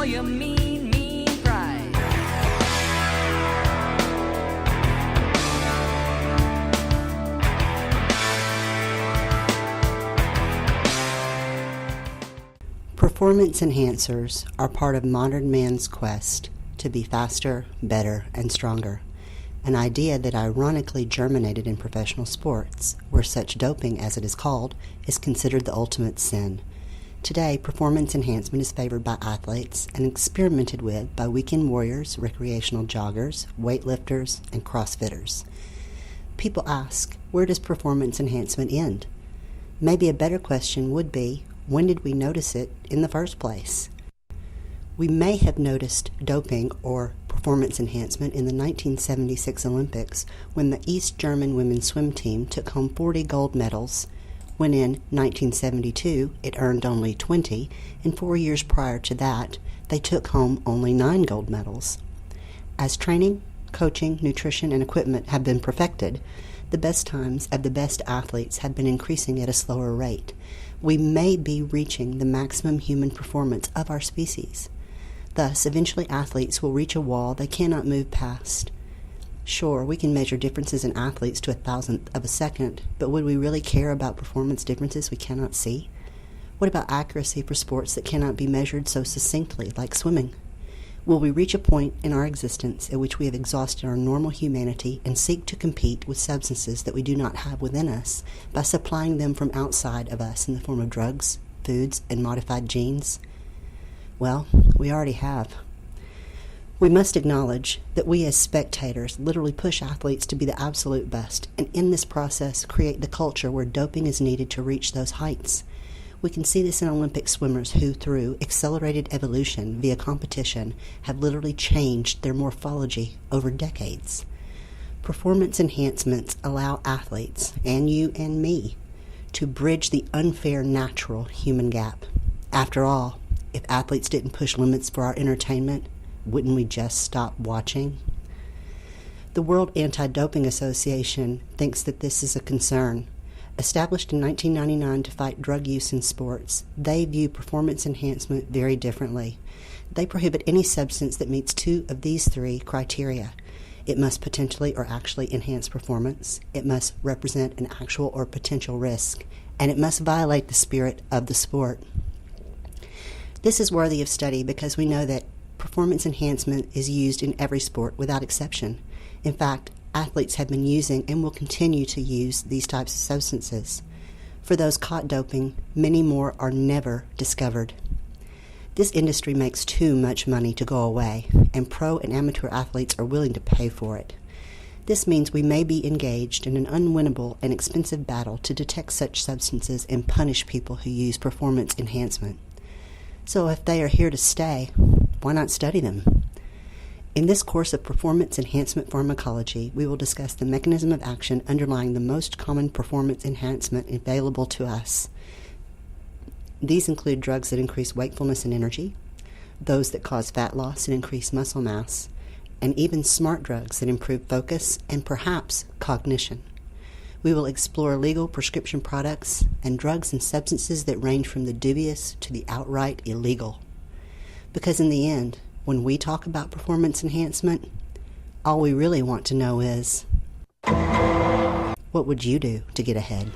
your mean, mean pride. Performance enhancers are part of modern man's quest to be faster, better, and stronger, an idea that ironically germinated in professional sports, where such doping, as it is called, is considered the ultimate sin. Today, performance enhancement is favored by athletes and experimented with by weekend warriors, recreational joggers, weightlifters, and CrossFitters. People ask, where does performance enhancement end? Maybe a better question would be, when did we notice it in the first place? We may have noticed doping or performance enhancement in the 1976 Olympics when the East German women's swim team took home 40 gold medals, when in 1972 it earned only 20, and 4 years prior to that they took home only 9 gold medals. As training, coaching, nutrition, and equipment have been perfected, the best times of the best athletes have been increasing at a slower rate. We may be reaching the maximum human performance of our species. Thus, eventually athletes will reach a wall they cannot move past. Sure, we can measure differences in athletes to 1,000th of a second, but would we really care about performance differences we cannot see? What about accuracy for sports that cannot be measured so succinctly, like swimming? Will we reach a point in our existence at which we have exhausted our normal humanity and seek to compete with substances that we do not have within us by supplying them from outside of us in the form of drugs, foods, and modified genes? Well, we already have. We must acknowledge that we as spectators literally push athletes to be the absolute best, and in this process create the culture where doping is needed to reach those heights. We can see this in Olympic swimmers who, through accelerated evolution via competition, have literally changed their morphology over decades. Performance enhancements allow athletes, and you and me, to bridge the unfair natural human gap. After all, if athletes didn't push limits for our entertainment, wouldn't we just stop watching? The World Anti-Doping Association thinks that this is a concern. Established in 1999 to fight drug use in sports, they view performance enhancement very differently. They prohibit any substance that meets 2 of these 3 criteria. It must potentially or actually enhance performance, it must represent an actual or potential risk, and it must violate the spirit of the sport. This is worthy of study because we know that performance enhancement is used in every sport without exception. In fact, athletes have been using and will continue to use these types of substances. For those caught doping, many more are never discovered. This industry makes too much money to go away, and pro and amateur athletes are willing to pay for it. This means we may be engaged in an unwinnable and expensive battle to detect such substances and punish people who use performance enhancement. So if they are here to stay, why not study them? In this course of performance enhancement pharmacology, we will discuss the mechanism of action underlying the most common performance enhancement available to us. These include drugs that increase wakefulness and energy, those that cause fat loss and increase muscle mass, and even smart drugs that improve focus and perhaps cognition. We will explore legal prescription products and drugs and substances that range from the dubious to the outright illegal. Because in the end, when we talk about performance enhancement, all we really want to know is, what would you do to get ahead?